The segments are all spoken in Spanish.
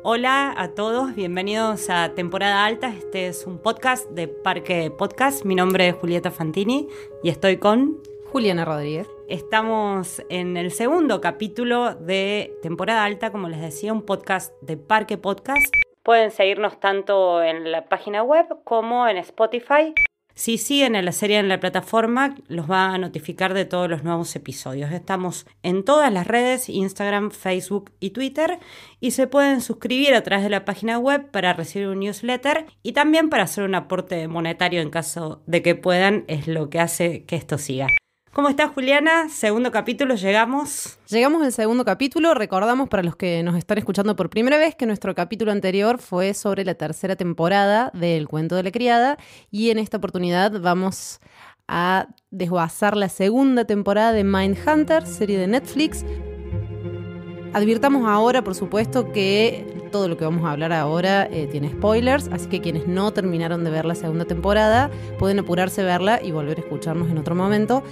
Hola a todos, bienvenidos a Temporada Alta. Este es un podcast de Parque Podcast. Mi nombre es Julieta Fantini y estoy con Juliana Rodríguez. Estamos en el segundo capítulo de Temporada Alta, como les decía, un podcast de Parque Podcast. Pueden seguirnos tanto en la página web como en Spotify. Si siguen a la serie en la plataforma, los va a notificar de todos los nuevos episodios. Estamos en todas las redes, Instagram, Facebook y Twitter, y se pueden suscribir a través de la página web para recibir un newsletter y también para hacer un aporte monetario en caso de que puedan, es lo que hace que esto siga. ¿Cómo estás, Juliana? Segundo capítulo, llegamos. Llegamos al segundo capítulo. Recordamos para los que nos están escuchando por primera vez que nuestro capítulo anterior fue sobre la tercera temporada del Cuento de la Criada y en esta oportunidad vamos a desguazar la segunda temporada de Mindhunter, serie de Netflix. Advirtamos ahora, por supuesto, que todo lo que vamos a hablar ahora tiene spoilers, así que quienes no terminaron de ver la segunda temporada pueden apurarse a verla y volver a escucharnos en otro momento.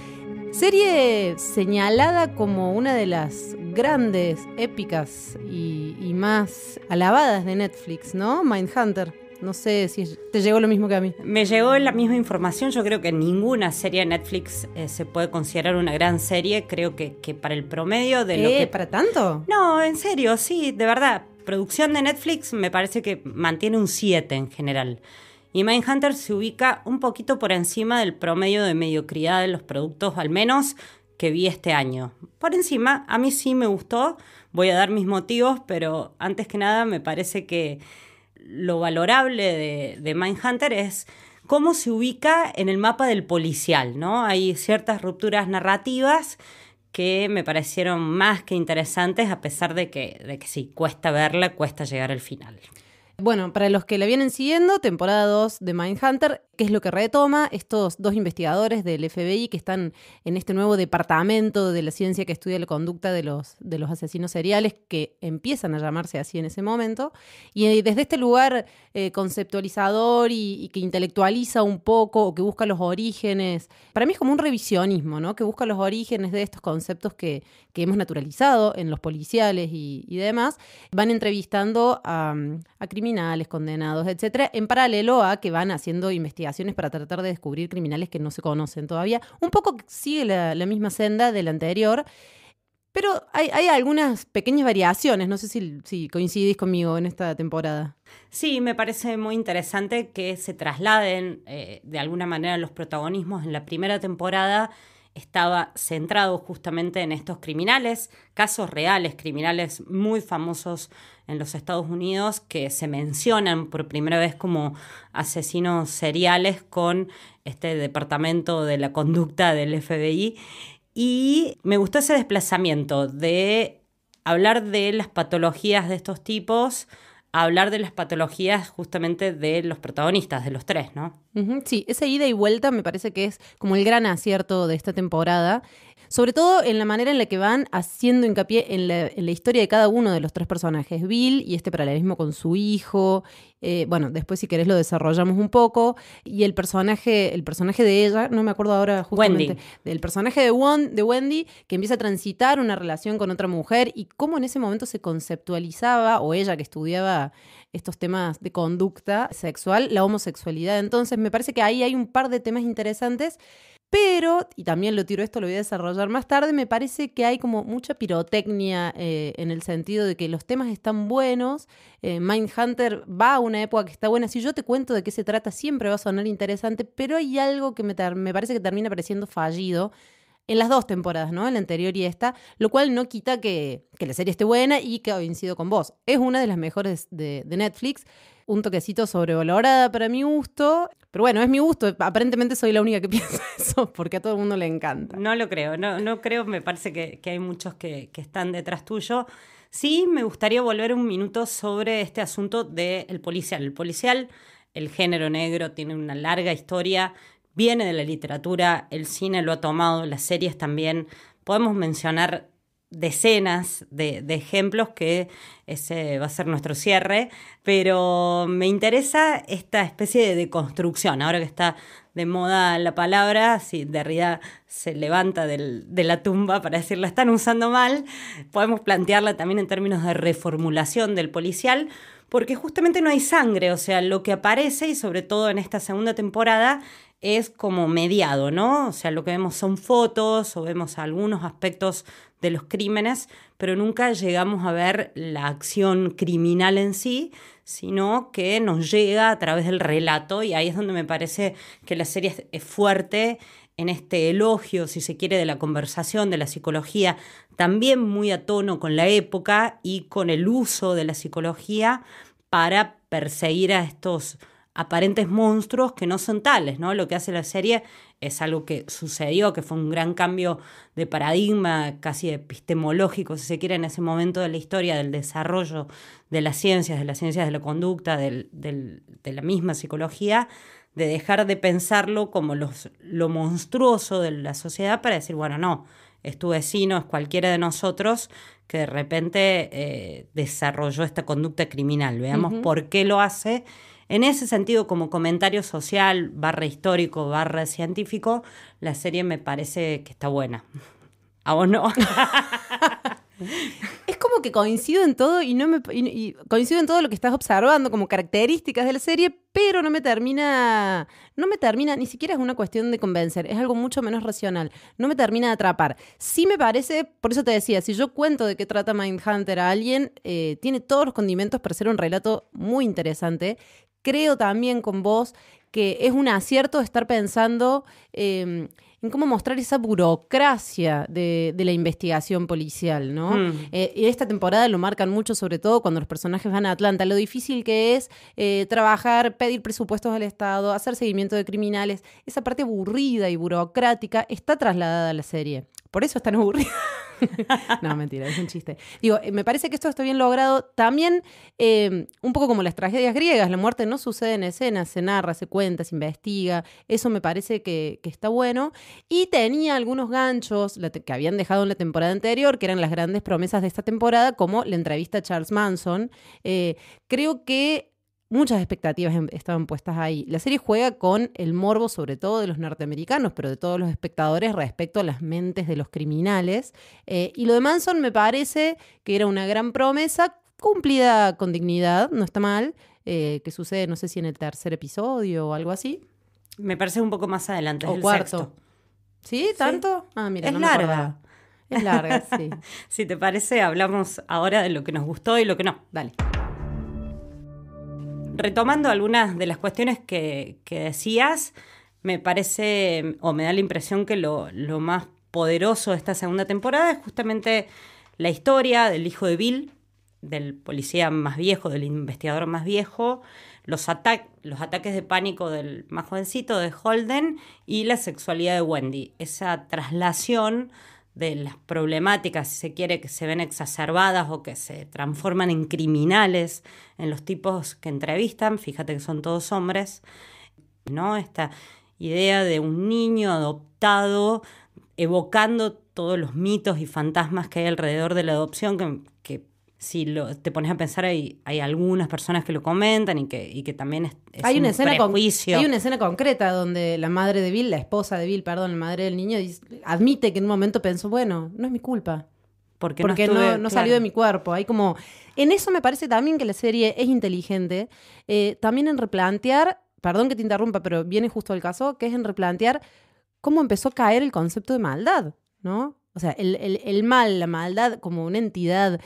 Serie señalada como una de las grandes, épicas y más alabadas de Netflix, ¿no? Mindhunter. No sé si te llegó lo mismo que a mí. Me llegó la misma información. Yo creo que ninguna serie de Netflix se puede considerar una gran serie. Creo que para el promedio de lo que... ¿Para tanto? No, en serio, sí, de verdad. Producción de Netflix me parece que mantiene un 7 en general. Y Mindhunter se ubica un poquito por encima del promedio de mediocridad de los productos, al menos que vi este año. Por encima, a mí sí me gustó. Voy a dar mis motivos, pero antes que nada me parece que lo valorable de Mindhunter es cómo se ubica en el mapa del policial, ¿no? Hay ciertas rupturas narrativas que me parecieron más que interesantes, a pesar de que sí, cuesta verla, cuesta llegar al final. Bueno, para los que la vienen siguiendo, temporada 2 de Mindhunter, ¿qué es lo que retoma? Estos dos investigadores del FBI que están en este nuevo departamento de la ciencia que estudia la conducta de los asesinos seriales, que empiezan a llamarse así en ese momento, y desde este lugar conceptualizador y que intelectualiza un poco, o que busca los orígenes, para mí es como un revisionismo, ¿no? Que busca los orígenes de estos conceptos que hemos naturalizado en los policiales y demás, van entrevistando a criminales, condenados, etcétera, en paralelo a que van haciendo investigaciones para tratar de descubrir criminales que no se conocen todavía. Un poco sigue la misma senda del anterior, pero hay algunas pequeñas variaciones. No sé si coincidís conmigo en esta temporada. Sí, me parece muy interesante que se trasladen de alguna manera los protagonismos. En la primera temporada estaba centrado justamente en estos criminales, casos reales, criminales muy famosos en los Estados Unidos que se mencionan por primera vez como asesinos seriales con este departamento de la conducta del FBI. Y me gustó ese desplazamiento de hablar de las patologías de estos tipos a hablar de las patologías justamente de los protagonistas, de los tres, ¿no? Sí, esa ida y vuelta me parece que es como el gran acierto de esta temporada, sobre todo en la manera en la que van haciendo hincapié en la historia de cada uno de los tres personajes. Bill y este paralelismo con su hijo, bueno, después si querés lo desarrollamos un poco, y el personaje de ella, no me acuerdo ahora justamente, Wendy. Del personaje de Wendy, que empieza a transitar una relación con otra mujer y cómo en ese momento se conceptualizaba, o ella que estudiaba estos temas de conducta sexual, la homosexualidad. Entonces me parece que ahí hay un par de temas interesantes, pero, y también lo voy a desarrollar más tarde, me parece que hay como mucha pirotecnia en el sentido de que los temas están buenos. Mindhunter va a una época que está buena. Si yo te cuento de qué se trata, siempre va a sonar interesante, pero hay algo que me parece que termina pareciendo fallido en las dos temporadas, ¿no? En la anterior y esta, lo cual no quita que la serie esté buena y que coincido con vos. Es una de las mejores de Netflix, un toquecito sobrevalorada para mi gusto, pero bueno, es mi gusto. Aparentemente soy la única que piensa eso, porque a todo el mundo le encanta. No lo creo, no creo, me parece que hay muchos que están detrás tuyo. Sí, me gustaría volver un minuto sobre este asunto del policial. El policial, el género negro, tiene una larga historia. Viene de la literatura, el cine lo ha tomado, las series también. Podemos mencionar decenas de ejemplos que ese va a ser nuestro cierre, pero me interesa esta especie de deconstrucción. Ahora que está de moda la palabra, si Derrida se levanta de la tumba para decir la están usando mal, podemos plantearla también en términos de reformulación del policial, porque justamente no hay sangre, o sea, lo que aparece, y sobre todo en esta segunda temporada, es como mediado, ¿no? O sea, lo que vemos son fotos o vemos algunos aspectos de los crímenes, pero nunca llegamos a ver la acción criminal en sí, sino que nos llega a través del relato, y ahí es donde me parece que la serie es fuerte en este elogio, si se quiere, de la conversación, de la psicología, también muy a tono con la época y con el uso de la psicología para perseguir a estos aparentes monstruos que no son tales, ¿no? Lo que hace la serie es algo que sucedió, que fue un gran cambio de paradigma, casi epistemológico, si se quiere, en ese momento de la historia, del desarrollo de las ciencias de la conducta, de la misma psicología, de dejar de pensarlo como lo monstruoso de la sociedad para decir, bueno, no, es tu vecino, es cualquiera de nosotros que de repente desarrolló esta conducta criminal. Veamos por qué lo hace. En ese sentido, como comentario social, / histórico, / científico, la serie me parece que está buena. ¿A vos no? Es como que coincido en todo y coincido en todo lo que estás observando como características de la serie, pero no me termina, ni siquiera es una cuestión de convencer, es algo mucho menos racional, no me termina de atrapar. Sí me parece, por eso te decía, si yo cuento de qué trata Mindhunter a alguien, tiene todos los condimentos para ser un relato muy interesante. Creo también con vos que es un acierto estar pensando en cómo mostrar esa burocracia de la investigación policial, ¿no? Y esta temporada lo marcan mucho, sobre todo cuando los personajes van a Atlanta, lo difícil que es trabajar, pedir presupuestos al Estado, hacer seguimiento de criminales. Esa parte aburrida y burocrática está trasladada a la serie. Por eso es tan aburrida. No, mentira, es un chiste. Digo, me parece que esto está bien logrado. También, un poco como las tragedias griegas, la muerte no sucede en escena, se narra, se cuenta, se investiga. Eso me parece que está bueno. Y tenía algunos ganchos que habían dejado en la temporada anterior, que eran las grandes promesas de esta temporada, como la entrevista a Charles Manson. Creo que muchas expectativas estaban puestas ahí. La serie juega con el morbo, sobre todo de los norteamericanos, pero de todos los espectadores respecto a las mentes de los criminales. Y lo de Manson me parece que era una gran promesa, cumplida con dignidad, no está mal, que sucede, no sé si en el tercer episodio o algo así. Me parece un poco más adelante, es o el cuarto. Sexto. ¿Sí? ¿Tanto? Sí. Ah, mira, es no larga. Me acordaba. Es larga, sí. Si te parece, hablamos ahora de lo que nos gustó y lo que no. Dale. Retomando algunas de las cuestiones que decías, me parece, o me da la impresión que lo más poderoso de esta segunda temporada es justamente la historia del hijo de Bill, del policía más viejo, del investigador más viejo, los ataques de pánico del más jovencito, de Holden, y la sexualidad de Wendy. Esa traslación de las problemáticas, si se quiere, que se ven exacerbadas o que se transforman en criminales en los tipos que entrevistan, fíjate que son todos hombres, ¿no? Esta idea de un niño adoptado evocando todos los mitos y fantasmas que hay alrededor de la adopción, que si te pones a pensar, hay algunas personas que lo comentan y que también es hay un prejuicio. Hay una escena concreta donde la madre de Bill, la esposa de Bill, perdón, la madre del niño, admite que en un momento pensó, bueno, no es mi culpa. Porque no salió de mi cuerpo. Hay como... En eso me parece también que la serie es inteligente. También en replantear, perdón que te interrumpa, pero viene justo el caso, que es en replantear cómo empezó a caer el concepto de maldad, ¿no? O sea, el mal, la maldad como una entidad,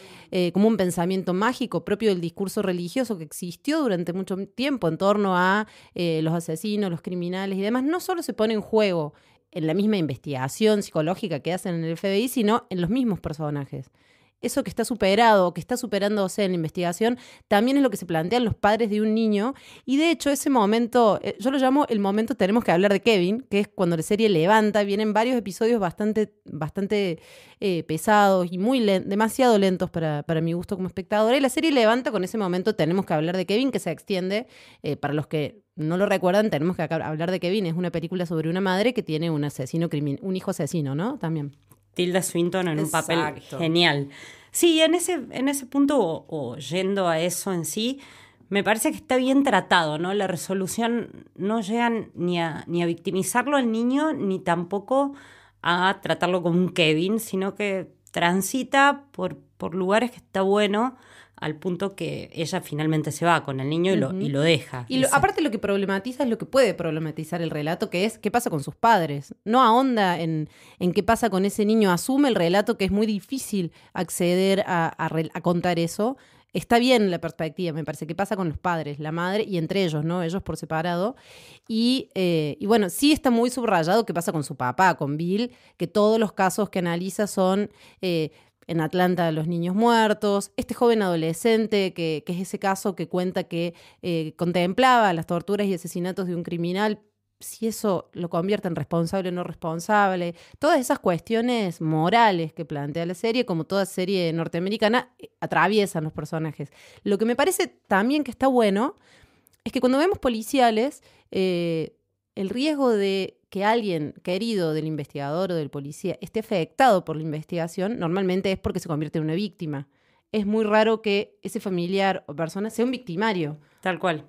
como un pensamiento mágico propio del discurso religioso que existió durante mucho tiempo en torno a los asesinos, los criminales y demás, no solo se pone en juego en la misma investigación psicológica que hacen en el FBI, sino en los mismos personajes. Eso que está superado, que está superándose en la investigación, también es lo que se plantean los padres de un niño. Y de hecho, ese momento, yo lo llamo el momento tenemos que hablar de Kevin, que es cuando la serie levanta, vienen varios episodios bastante pesados y demasiado lentos para mi gusto como espectadora. Y la serie levanta con ese momento tenemos que hablar de Kevin, que se extiende, para los que no lo recuerdan, tenemos que hablar de Kevin. Es una película sobre una madre que tiene un hijo asesino, ¿no? También. Tilda Swinton en un papel Exacto. genial. Sí, en ese punto, o yendo a eso en sí, me parece que está bien tratado, ¿no? La resolución no llega ni a victimizarlo al niño, ni tampoco a tratarlo como un Kevin, sino que transita por lugares que está bueno, al punto que ella finalmente se va con el niño y lo deja. Y aparte lo que problematiza es lo que puede problematizar el relato, que es qué pasa con sus padres. No ahonda en qué pasa con ese niño. Asume el relato que es muy difícil acceder a contar eso. Está bien la perspectiva, me parece, qué pasa con los padres, la madre y entre ellos, ¿no? Ellos por separado. Y bueno, sí está muy subrayado qué pasa con su papá, con Bill, que todos los casos que analiza son... en Atlanta, los niños muertos, este joven adolescente que es ese caso que cuenta que contemplaba las torturas y asesinatos de un criminal, si eso lo convierte en responsable o no responsable, todas esas cuestiones morales que plantea la serie, como toda serie norteamericana, atraviesan los personajes. Lo que me parece también que está bueno es que cuando vemos policiales, el riesgo de que alguien querido del investigador o del policía esté afectado por la investigación, normalmente es porque se convierte en una víctima. Es muy raro que ese familiar o persona sea un victimario. Tal cual.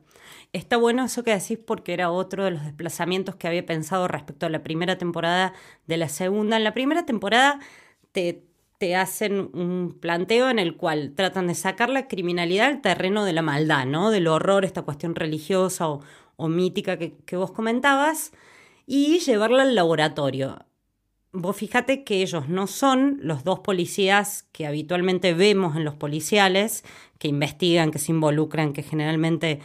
Está bueno eso que decís porque era otro de los desplazamientos que había pensado respecto a la primera temporada de la segunda. En la primera temporada te hacen un planteo en el cual tratan de sacar la criminalidad al terreno de la maldad, ¿no? Del horror, esta cuestión religiosa o mítica que vos comentabas, y llevarla al laboratorio. Vos fíjate que ellos no son los dos policías que habitualmente vemos en los policiales, que investigan, que se involucran, que generalmente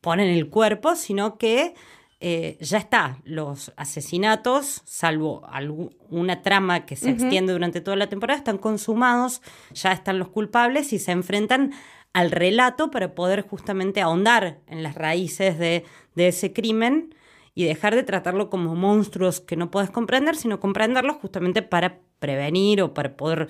ponen el cuerpo, sino que ya está, los asesinatos, salvo una trama que se extiende durante toda la temporada, están consumados, ya están los culpables y se enfrentan al relato para poder justamente ahondar en las raíces de ese crimen y dejar de tratarlo como monstruos que no puedes comprender, sino comprenderlos justamente para prevenir o para poder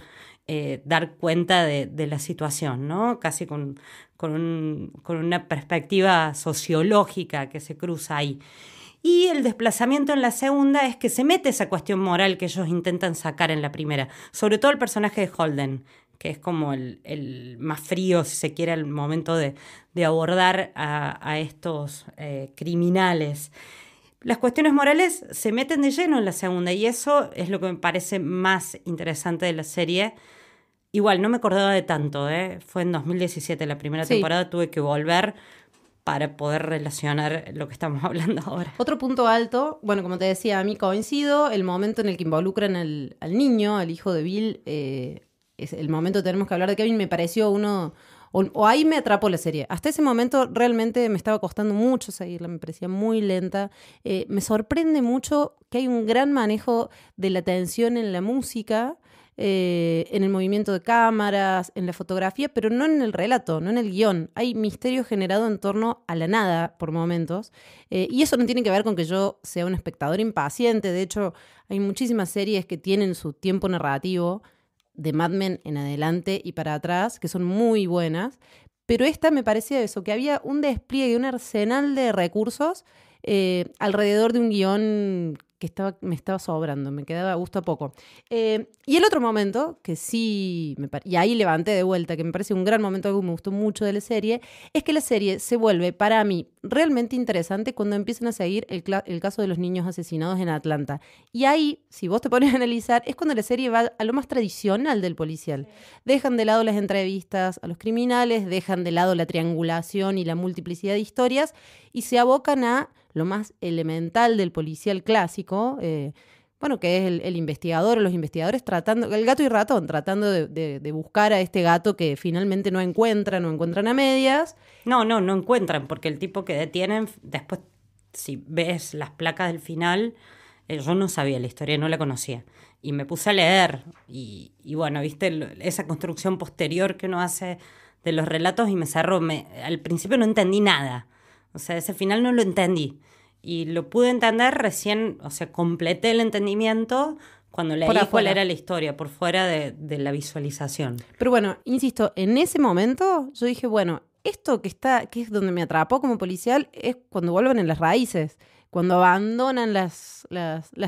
dar cuenta de la situación, ¿no? Casi con una perspectiva sociológica que se cruza ahí. Y el desplazamiento en la segunda es que se mete esa cuestión moral que ellos intentan sacar en la primera, sobre todo el personaje de Holden, que es como el más frío, si se quiere, al momento de abordar a estos criminales. Las cuestiones morales se meten de lleno en la segunda y eso es lo que me parece más interesante de la serie. Igual, no me acordaba de tanto, fue en 2017 la primera temporada, tuve que volver para poder relacionar lo que estamos hablando ahora. Otro punto alto, bueno, como te decía, a mí coincido, el momento en el que involucran al niño, al hijo de Bill, es el momento que tenemos que hablar de Kevin, me pareció uno... O ahí me atrapó la serie. Hasta ese momento realmente me estaba costando mucho seguirla, me parecía muy lenta. Me sorprende mucho que hay un gran manejo de la tensión en la música, en el movimiento de cámaras, en la fotografía, pero no en el relato, no en el guión. Hay misterio generado en torno a la nada por momentos. Y eso no tiene que ver con que yo sea un espectador impaciente. De hecho, hay muchísimas series que tienen su tiempo narrativo, de Mad Men en adelante y para atrás, que son muy buenas, pero esta me parecía eso, que había un despliegue, un arsenal de recursos alrededor de un guión que me estaba sobrando, me quedaba a gusto a poco. Y el otro momento, que sí, y ahí levanté de vuelta, que me parece un gran momento, algo que me gustó mucho de la serie, es que la serie se vuelve para mí realmente interesante cuando empiezan a seguir el caso de los niños asesinados en Atlanta. Y ahí, si vos te pones a analizar, es cuando la serie va a lo más tradicional del policial. Dejan de lado las entrevistas a los criminales, dejan de lado la triangulación y la multiplicidad de historias y se abocan a lo más elemental del policial clásico, bueno, que es el investigador o los investigadores tratando, el gato y ratón, tratando de buscar a este gato que finalmente no encuentran a medias. No encuentran, porque el tipo que detienen, después, si ves las placas del final, yo no sabía la historia, no la conocía. Y me puse a leer, y bueno, viste esa construcción posterior que uno hace de los relatos y me cerró. Al principio no entendí nada. O sea, ese final no lo entendí. Y lo pude entender recién, o sea, completé el entendimiento cuando leí cuál era la historia, por fuera de la visualización. Pero bueno, insisto, en ese momento yo dije, bueno, esto que es donde me atrapó como policial, es cuando vuelven en las raíces. cuando abandonan las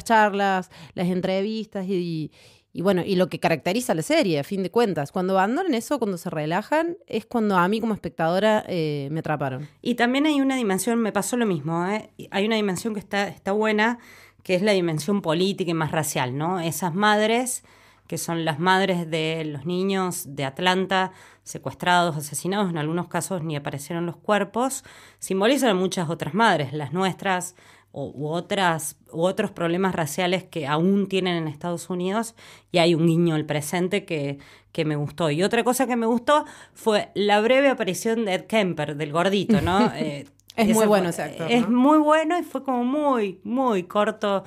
charlas, las entrevistas y bueno, y lo que caracteriza a la serie, a fin de cuentas. Cuando abandonan eso, cuando se relajan, es cuando a mí como espectadora me atraparon. Y también hay una dimensión, me pasó lo mismo, hay una dimensión que está buena, que es la dimensión política y más racial, ¿no? Esas madres, que son las madres de los niños de Atlanta, secuestrados, asesinados, en algunos casos ni aparecieron los cuerpos, simbolizan a muchas otras madres, las nuestras, u otros problemas raciales que aún tienen en Estados Unidos, y hay un guiño al presente que me gustó. Y otra cosa que me gustó fue la breve aparición de Ed Kemper, del gordito, ¿no? Es muy bueno ese actor, Es ¿no? muy bueno, y fue como muy corto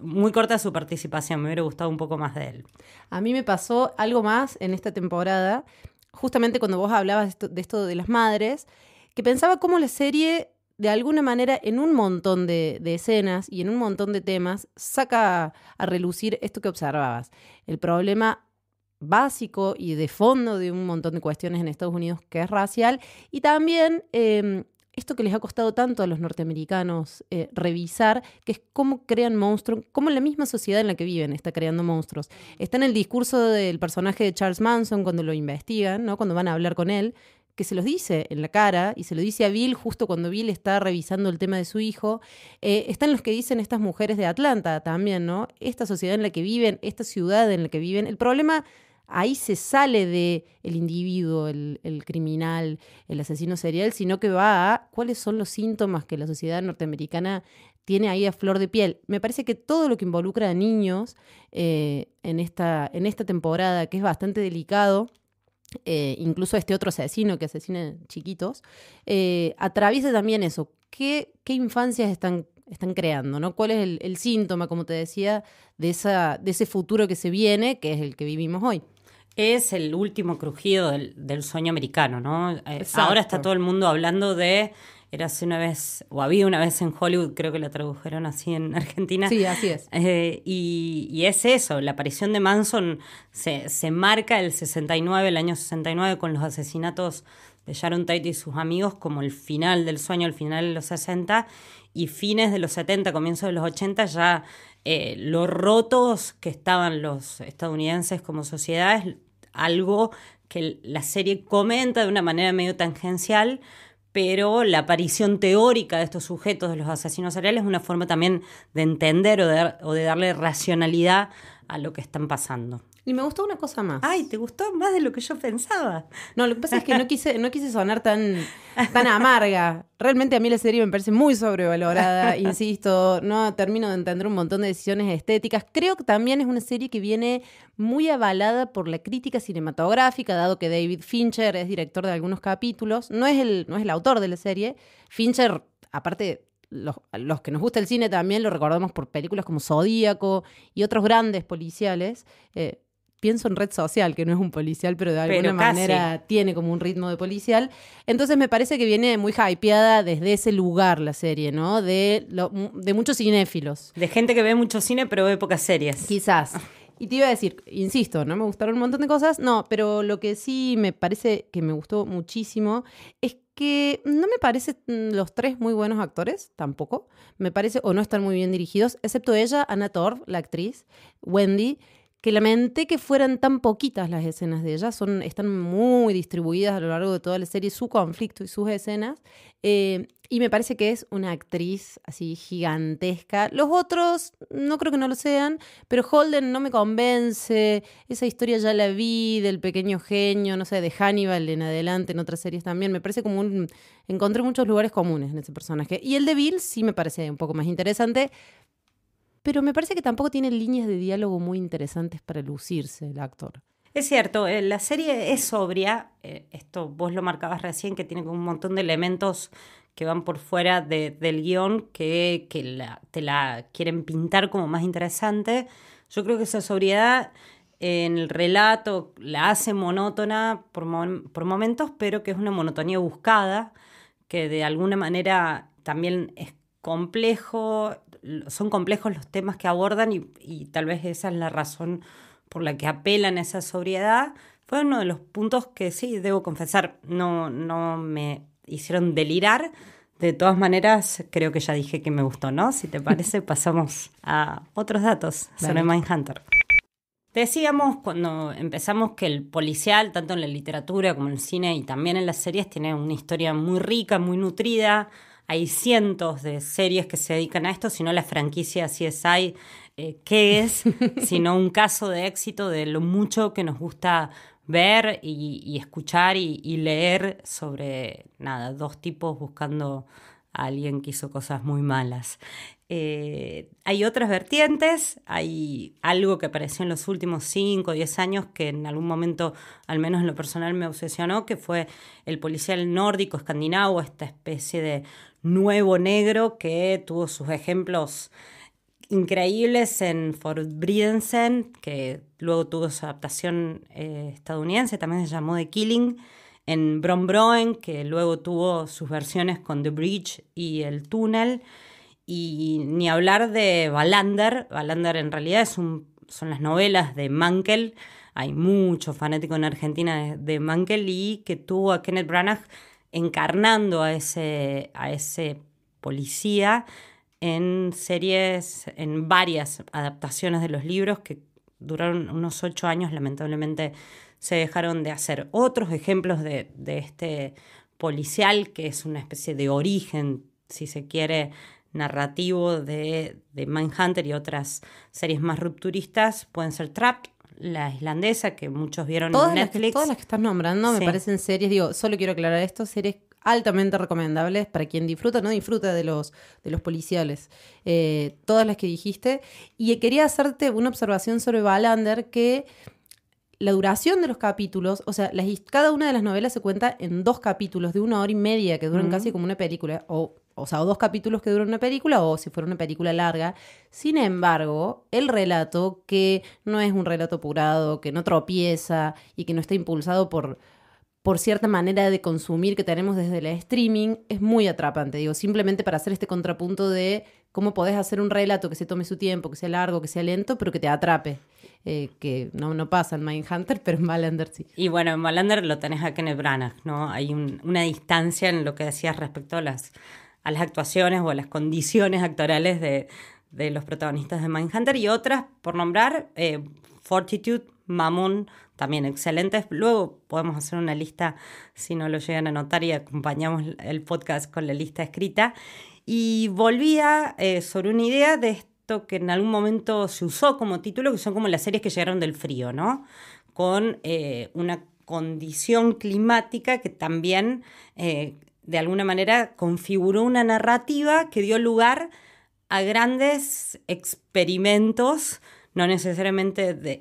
muy corta su participación. Me hubiera gustado un poco más de él. A mí me pasó algo más en esta temporada, justamente cuando vos hablabas de esto de las madres, que pensaba cómo la serie, de alguna manera, en un montón de escenas y en un montón de temas, saca a relucir esto que observabas. El problema básico y de fondo de un montón de cuestiones en Estados Unidos, que es racial, y también esto que les ha costado tanto a los norteamericanos revisar, que es cómo crean monstruos, cómo la misma sociedad en la que viven está creando monstruos. Está en el discurso del personaje de Charles Manson cuando lo investigan, ¿no? Cuando van a hablar con él, que se los dice en la cara, y se lo dice a Bill justo cuando Bill está revisando el tema de su hijo. Están los que dicen estas mujeres de Atlanta también, ¿no? Esta sociedad en la que viven, esta ciudad en la que viven. El problema ahí se sale de el individuo, el criminal, el asesino serial, sino que va a cuáles son los síntomas que la sociedad norteamericana tiene ahí a flor de piel. Me parece que todo lo que involucra a niños en esta temporada, que es bastante delicado, incluso este otro asesino que asesina chiquitos, atraviesa también eso. ¿Qué infancias están creando, ¿no? ¿Cuál es el síntoma, como te decía, de ese futuro que se viene, que es el que vivimos hoy? Es el último crujido del sueño americano, ¿no? Exacto. Ahora está todo el mundo hablando de Érase una vez, o había una vez en Hollywood, creo que la tradujeron así en Argentina. Sí, así es. Y es eso, la aparición de Manson se marca el año 69, con los asesinatos de Sharon Tate y sus amigos, como el final del sueño, el final de los 60, y fines de los 70, comienzos de los 80, ya lo rotos que estaban los estadounidenses como sociedad, es algo que la serie comenta de una manera medio tangencial, pero la aparición teórica de estos sujetos, de los asesinos seriales, es una forma también de entender o de darle racionalidad a lo que están pasando. Y me gustó una cosa más. Ay, ¿te gustó más de lo que yo pensaba? No, lo que pasa es que no quise sonar tan amarga. Realmente a mí la serie me parece muy sobrevalorada, insisto, no termino de entender un montón de decisiones estéticas. Creo que también es una serie que viene muy avalada por la crítica cinematográfica, dado que David Fincher es director de algunos capítulos. No es el autor de la serie. Fincher, aparte, los que nos gusta el cine también lo recordamos por películas como Zodíaco y otros grandes policiales. Pienso en Red Social, que no es un policial, pero de alguna manera tiene como un ritmo de policial. Entonces me parece que viene muy hypeada desde ese lugar la serie, ¿no? De muchos cinéfilos. De gente que ve mucho cine, pero ve pocas series. Quizás. Y te iba a decir, insisto, no me gustaron un montón de cosas, no, pero lo que sí me parece que me gustó muchísimo es que no me parecen los tres muy buenos actores, tampoco. Me parece, o no están muy bien dirigidos, excepto ella, Anna Torv, la actriz, Wendy, que lamenté que fueran tan poquitas las escenas de ella. Están muy distribuidas a lo largo de toda la serie, su conflicto y sus escenas. Y me parece que es una actriz así gigantesca. Los otros no creo que no lo sean, pero Holden no me convence. Esa historia ya la vi del pequeño genio, no sé, de Hannibal en adelante, en otras series también. Me parece como encontré muchos lugares comunes en ese personaje. Y el de Bill sí me parece un poco más interesante, pero me parece que tampoco tiene líneas de diálogo muy interesantes para lucirse el actor. Es cierto, la serie es sobria, esto vos lo marcabas recién, que tiene como un montón de elementos que van por fuera del guión que te la quieren pintar como más interesante. Yo creo que esa sobriedad en el relato la hace monótona por momentos, pero que es una monotonía buscada, que de alguna manera también es complejo. Son complejos los temas que abordan y tal vez esa es la razón por la que apelan a esa sobriedad. Fue uno de los puntos que sí, debo confesar, no me hicieron delirar De todas maneras, creo que ya dije que me gustó, ¿no? Si te parece, pasamos a otros datos sobre Mindhunter. Decíamos cuando empezamos que el policial, tanto en la literatura como en el cine y también en las series, tiene una historia muy rica, muy nutrida. Hay cientos de series que se dedican a esto, si no la franquicia CSI, ¿qué es? Sino un caso de éxito de lo mucho que nos gusta ver y escuchar y leer sobre, nada, dos tipos buscando a alguien que hizo cosas muy malas. Hay otras vertientes, hay algo que apareció en los últimos 5 o 10 años que en algún momento, al menos en lo personal, me obsesionó, que fue el policial nórdico escandinavo, esta especie de nuevo negro que tuvo sus ejemplos increíbles en Forbidden, que luego tuvo su adaptación estadounidense, también se llamó The Killing, en Brombroen, que luego tuvo sus versiones con The Bridge y El Túnel, y ni hablar de Wallander. Wallander en realidad son las novelas de Mankell. Hay mucho fanático en Argentina de Mankell y que tuvo a Kenneth Branagh encarnando a ese policía en series, en varias adaptaciones de los libros que duraron unos 8 años, lamentablemente se dejaron de hacer. Otros ejemplos de este policial, que es una especie de origen, si se quiere, narrativo de Mindhunter y otras series más rupturistas, pueden ser Trapped, la islandesa, que muchos vieron en Netflix. Todas las que estás nombrando me parecen series, digo, solo quiero aclarar esto, series altamente recomendables para quien disfruta, no disfruta de los policiales. Todas las que dijiste. Y quería hacerte una observación sobre Wallander, que la duración de los capítulos, o sea, cada una de las novelas se cuenta en 2 capítulos de 1 hora y media que duran casi como una película, o 2 capítulos que duran una película, o si fuera una película larga. Sin embargo, el relato, que no es un relato apurado, que no tropieza y que no está impulsado por cierta manera de consumir que tenemos desde el streaming, es muy atrapante. Digo, simplemente para hacer este contrapunto de cómo podés hacer un relato que se tome su tiempo, que sea largo, que sea lento, pero que te atrape. Que no pasa en Mindhunter, pero en Wallander sí. Y bueno, en Wallander lo tenés a Kenneth Branagh, ¿no? Hay una distancia en lo que decías respecto a las actuaciones o a las condiciones actorales de los protagonistas de Mindhunter, y otras, por nombrar, Fortitude, Mammon, también excelentes. Luego podemos hacer una lista, si no lo llegan a notar, y acompañamos el podcast con la lista escrita. Y volvía sobre una idea de esto que en algún momento se usó como título, que son como las series que llegaron del frío, ¿no? Con una condición climática que también, de alguna manera, configuró una narrativa que dio lugar a grandes experimentos, no necesariamente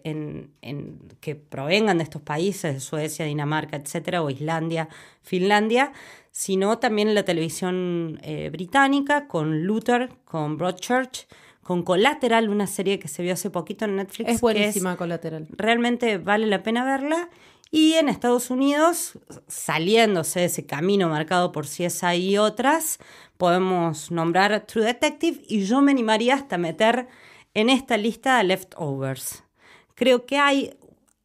que provengan de estos países, de Suecia, Dinamarca, etcétera, o Islandia, Finlandia, sino también en la televisión británica, con Luther, con Broadchurch, con Collateral, una serie que se vio hace poquito en Netflix. Es buenísima, Collateral. Realmente vale la pena verla. Y en Estados Unidos, saliéndose de ese camino marcado por CSI y otras, podemos nombrar True Detective, y yo me animaría hasta meter en esta lista Leftovers. Creo que hay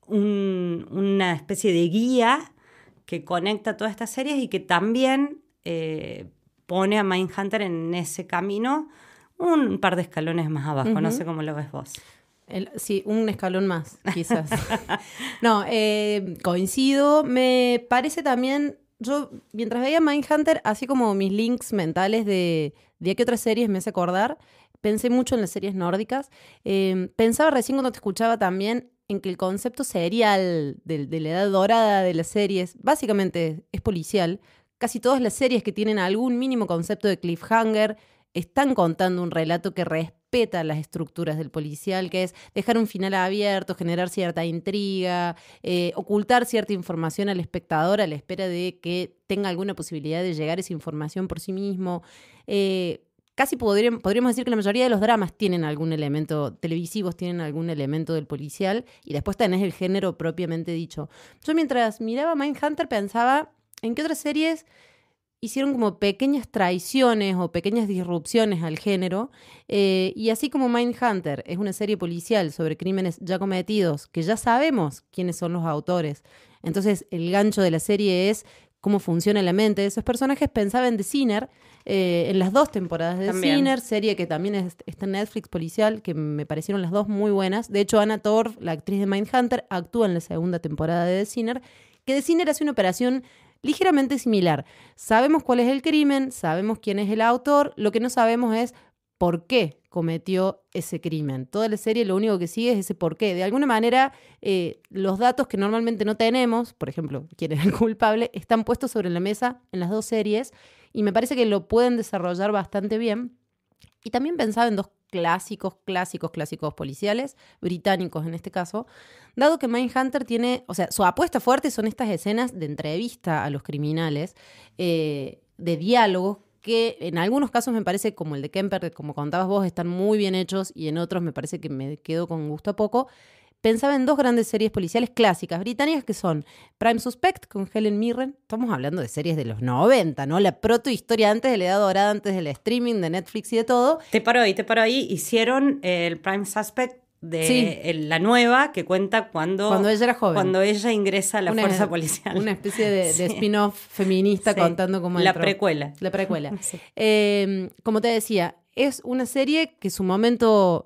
una especie de guía que conecta todas estas series y que también pone a Mindhunter en ese camino un par de escalones más abajo. No sé cómo lo ves vos. Sí, un escalón más, quizás. No, coincido. Me parece también, yo mientras veía Mindhunter, así como mis links mentales de qué otras series me hace acordar, pensé mucho en las series nórdicas. Pensaba recién cuando te escuchaba también en que el concepto serial de la edad dorada de las series básicamente es policial. Casi todas las series que tienen algún mínimo concepto de cliffhanger están contando un relato que respeta las estructuras del policial, que es dejar un final abierto, generar cierta intriga, ocultar cierta información al espectador a la espera de que tenga alguna posibilidad de llegar a esa información por sí mismo. Casi podríamos decir que la mayoría de los dramas tienen algún elemento, televisivos tienen algún elemento del policial, y después tenés el género propiamente dicho. Yo mientras miraba Mindhunter pensaba en qué otras series hicieron como pequeñas traiciones o pequeñas disrupciones al género, y así como Mindhunter es una serie policial sobre crímenes ya cometidos, que ya sabemos quiénes son los autores, entonces el gancho de la serie es cómo funciona la mente de esos personajes. Pensaba en The Sinner, en las 2 temporadas de También. Sinner, serie que también está en Netflix, policial, que me parecieron las 2 muy buenas. De hecho, Anna Torv, la actriz de Mindhunter, actúa en la 2ª temporada de The Sinner, que The Sinner hace una operación ligeramente similar. Sabemos cuál es el crimen, sabemos quién es el autor, lo que no sabemos es por qué cometió ese crimen. Toda la serie lo único que sigue es ese por qué. De alguna manera, los datos que normalmente no tenemos, por ejemplo, quién es el culpable, están puestos sobre la mesa en las 2 series y me parece que lo pueden desarrollar bastante bien. Y también pensaba en 2 clásicos policiales, británicos en este caso, dado que Mindhunter tiene, o sea, su apuesta fuerte son estas escenas de entrevista a los criminales, de diálogos, que en algunos casos me parece, como el de Kemper, como contabas vos, están muy bien hechos, y en otros me parece que me quedo con gusto a poco. Pensaba en 2 grandes series policiales clásicas británicas que son Prime Suspect con Helen Mirren. Estamos hablando de series de los 90, ¿no? La protohistoria antes de la edad dorada, antes del streaming, de Netflix y de todo. Te paro ahí. Hicieron el Prime Suspect de la nueva, que cuenta cuando ella era joven. Cuando ella ingresa a la fuerza policial. Una especie de spin-off feminista contando cómo entró. La precuela. Sí. Como te decía, es una serie que su momento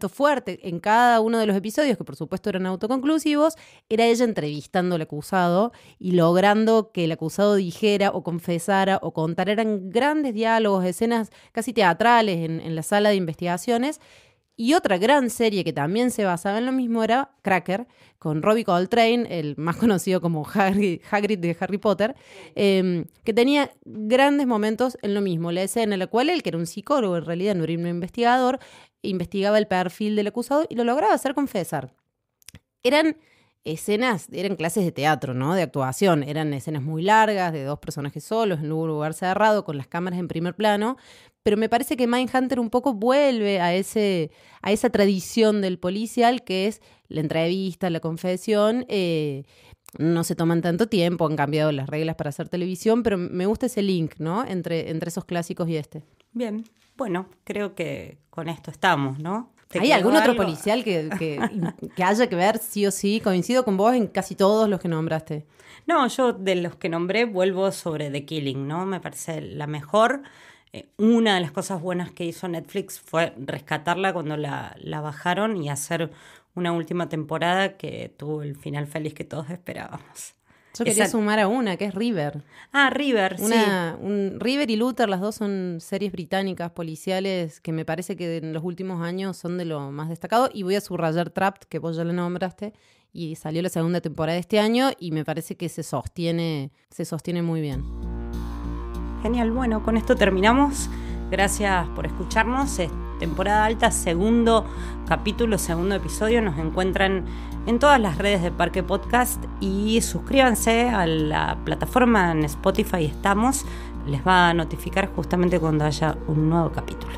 fuerte en cada uno de los episodios, que por supuesto eran autoconclusivos, era ella entrevistando al acusado y logrando que el acusado dijera o confesara o contara. Eran grandes diálogos, escenas casi teatrales en la sala de investigaciones. Y otra gran serie que también se basaba en lo mismo era Cracker, con Robbie Coltrane, el más conocido como Hagrid de Harry Potter, que tenía grandes momentos en lo mismo. La escena en la cual él, que era un psicólogo, en realidad no era un investigador, investigaba el perfil del acusado y lo lograba hacer confesar. Eran clases de teatro, ¿no? De actuación. Eran escenas muy largas, de 2 personajes solos, en un lugar cerrado, con las cámaras en primer plano. Pero me parece que Mindhunter un poco vuelve a esa tradición del policial, que es la entrevista, la confesión. No se toman tanto tiempo, han cambiado las reglas para hacer televisión, pero me gusta ese link, ¿no? Entre esos clásicos y este. Bien, bueno, creo que con esto estamos, ¿no? ¿Hay algún otro policial que haya que ver sí o sí? Coincido con vos en casi todos los que nombraste. No, yo de los que nombré vuelvo sobre The Killing, ¿no? Me parece la mejor. Una de las cosas buenas que hizo Netflix fue rescatarla cuando la bajaron y hacer una última temporada que tuvo el final feliz que todos esperábamos. Yo quería sumar a una, que es River. Ah, River, sí. River y Luther, las 2 son series británicas policiales que me parece que en los últimos años son de lo más destacado. Y voy a subrayar Trapped, que vos ya la nombraste, y salió la 2ª temporada de este año y me parece que se sostiene muy bien. Genial, bueno, con esto terminamos. Gracias por escucharnos. Es temporada alta, 2º capítulo, 2º episodio. Nos encuentran en todas las redes de Parque Podcast y suscríbanse a la plataforma en Spotify. Les va a notificar justamente cuando haya un nuevo capítulo.